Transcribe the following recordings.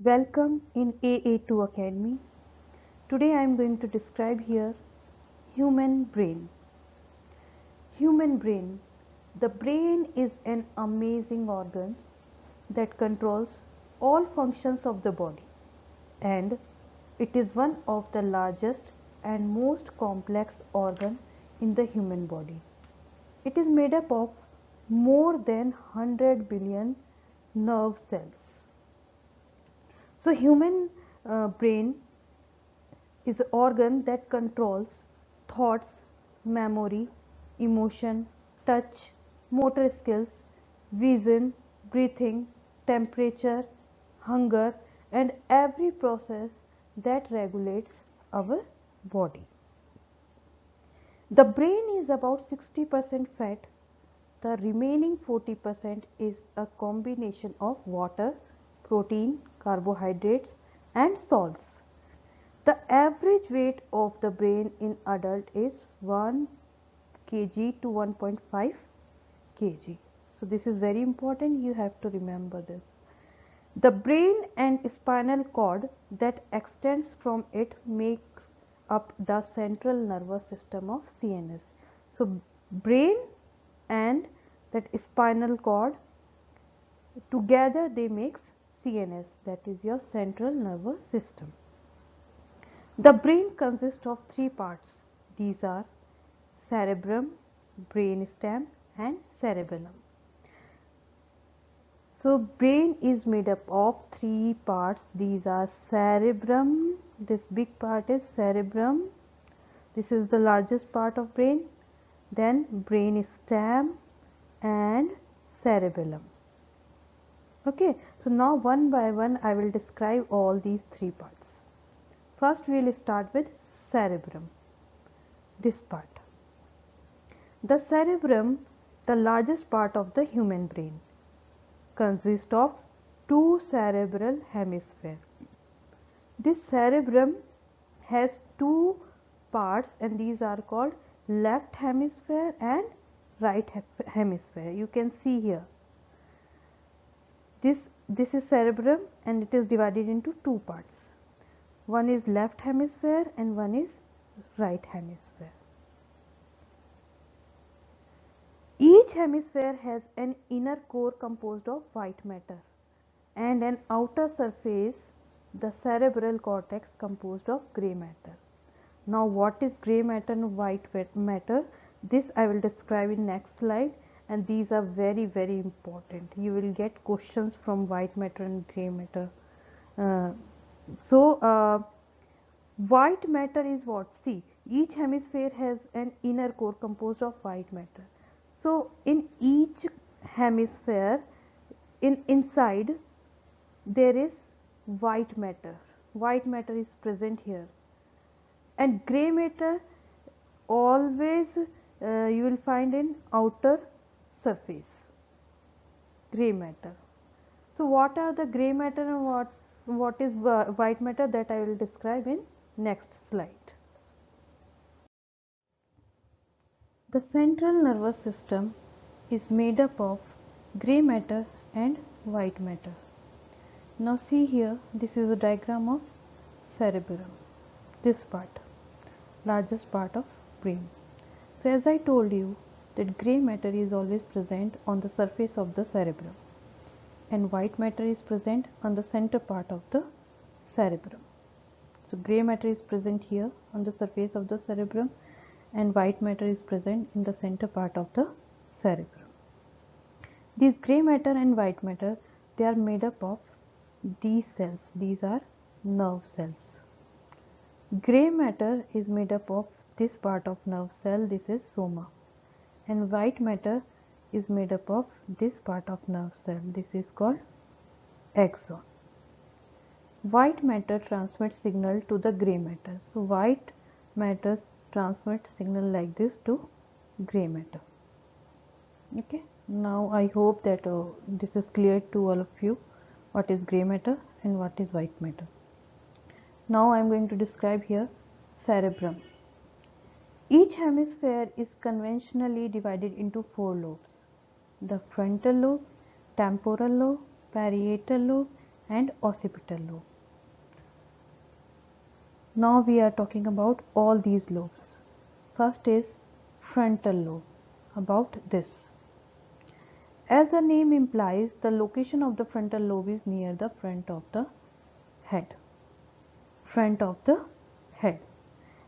Welcome in AA2 Academy. Today I am going to describe here human brain. Human brain. The brain is an amazing organ that controls all functions of the body, and it is one of the largest and most complex organ in the human body. It is made up of more than 100 billion nerve cells. So human brain is an organ that controls thoughts, memory, emotion, touch, motor skills, vision, breathing, temperature, hunger, and every process that regulates our body. The brain is about 60% fat. The remaining 40% is a combination of water, protein, carbohydrates, and salts. The average weight of the brain in adult is 1 kg to 1.5 kg. So this is very important, you have to remember this. The brain and spinal cord that extends from it makes up the central nervous system of CNS. So brain and that spinal cord together they makes CNS, that is your central nervous system. The brain consists of three parts. These are cerebrum, brainstem, and cerebellum. So brain is made up of three parts. These are cerebrum. This big part is cerebrum. This is the largest part of brain. Then brainstem and cerebellum. Okay. So now one by one I will describe all these three parts. First we will start with cerebrum. This part. The cerebrum, the largest part of the human brain, consists of two cerebral hemispheres. This cerebrum has two parts, and these are called left hemisphere and right hemisphere. You can see here. This is cerebrum and it is divided into two parts. One is left hemisphere and one is right hemisphere. Each hemisphere has an inner core composed of white matter and an outer surface, the cerebral cortex, composed of grey matter. Now what is grey matter and white matter? This I will describe in next slide, and these are very important. You will get questions from white matter and grey matter. Uh, White matter is what? See, each hemisphere has an inner core composed of white matter. So in each hemisphere, inside there is white matter. White matter is present here, and grey matter always you will find in outer surface. Grey matter. So what are the grey matter and what is white matter, that I will describe in next slide. The central nervous system is made up of grey matter and white matter. Now see here, this is a diagram of cerebellum. This part, largest part of brain. So as I told you that grey matter is always present on the surface of the cerebrum and white matter is present on the center part of the cerebrum. So grey matter is present here on the surface of the cerebrum and white matter is present in the center part of the cerebrum. These grey matter and white matter, they are made up of these cells. These are nerve cells. Grey matter is made up of this part of nerve cell, this is soma, and white matter is made up of this part of nerve cell, this is called axon. White matter transmits signal to the grey matter. So white matter transmits signal like this to grey matter. Okay, now I hope that this is clear to all of you, what is grey matter and what is white matter. Now I am going to describe here cerebrum. Each hemisphere is conventionally divided into four lobes: the frontal lobe, temporal lobe, parietal lobe, and occipital lobe. Now we are talking about all these lobes. First is frontal lobe. About this. As the name implies, the location of the frontal lobe is near the front of the head. Front of the head.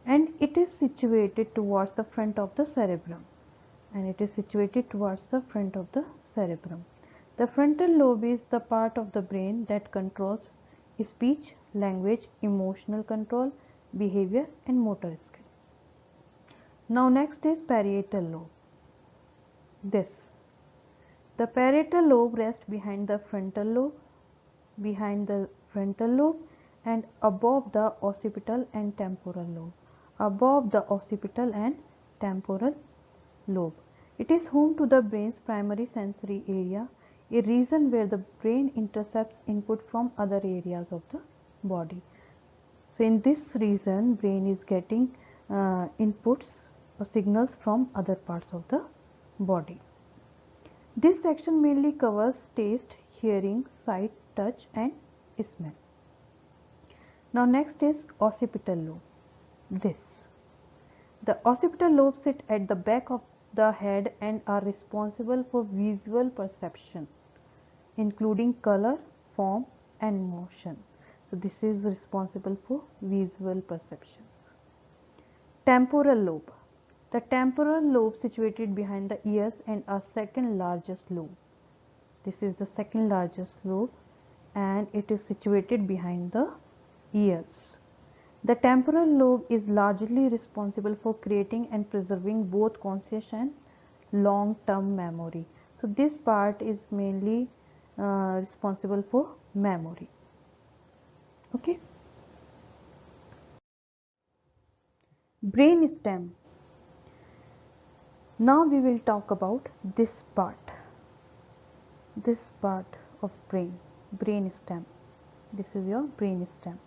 And it is situated towards the front of the cerebrum. The frontal lobe is the part of the brain that controls speech, language, emotional control, behavior and motor skill. Now next is parietal lobe. The parietal lobe rests behind the frontal lobe and above the occipital and temporal lobe. It is home to the brain's primary sensory area, a region where the brain intercepts input from other areas of the body. So in this region, brain is getting inputs or signals from other parts of the body. This section mainly covers taste, hearing, sight, touch and smell. Now next is occipital lobe. The occipital lobes sit at the back of the head and are responsible for visual perception, including color, form and motion. So this is responsible for visual perceptions. Temporal lobe. The temporal lobe situated behind the ears and our second largest lobe. This is the second largest lobe and it is situated behind the ears. The temporal lobe is largely responsible for creating and preserving both conscious and long-term memory. So this part is mainly responsible for memory. Okay. Brain stem. Now we will talk about this part of brain stem. This is your brain stem.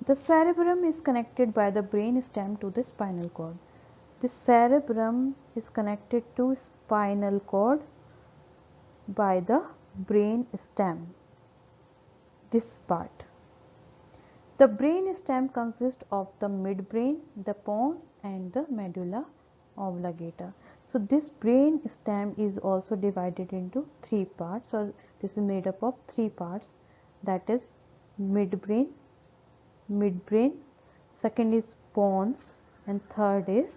The cerebrum is connected by the brain stem to the spinal cord. The cerebrum is connected to spinal cord by the brain stem. This part. The brain stem consists of the midbrain, the pons and the medulla oblongata. So this brain stem is also divided into three parts, or this is made up of three parts, that is midbrain, second is pons and third is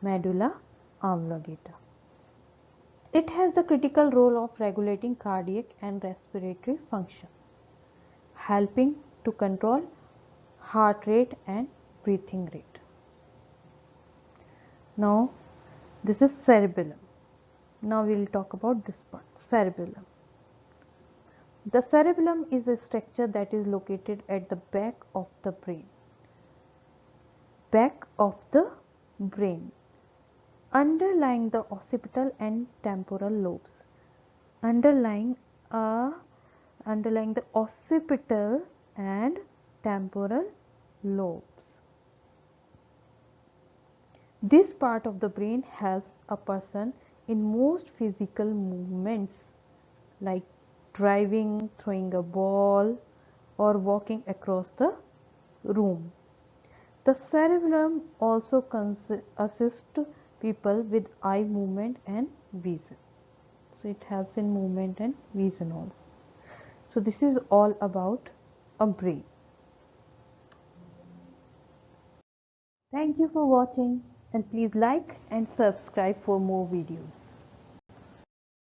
medulla oblongata. It has the critical role of regulating cardiac and respiratory function, helping to control heart rate and breathing rate. Now this is cerebellum. Now we will talk about this part, cerebellum. The cerebellum is a structure that is located at the back of the brain, underlying the occipital and temporal lobes. Underlying the occipital and temporal lobes. This part of the brain helps a person in most physical movements like driving, throwing a ball or walking across the room. The cerebellum also assists people with eye movement and vision. So it helps in movement and vision also. So this is all about a brain. Thank you for watching and please like and subscribe for more videos.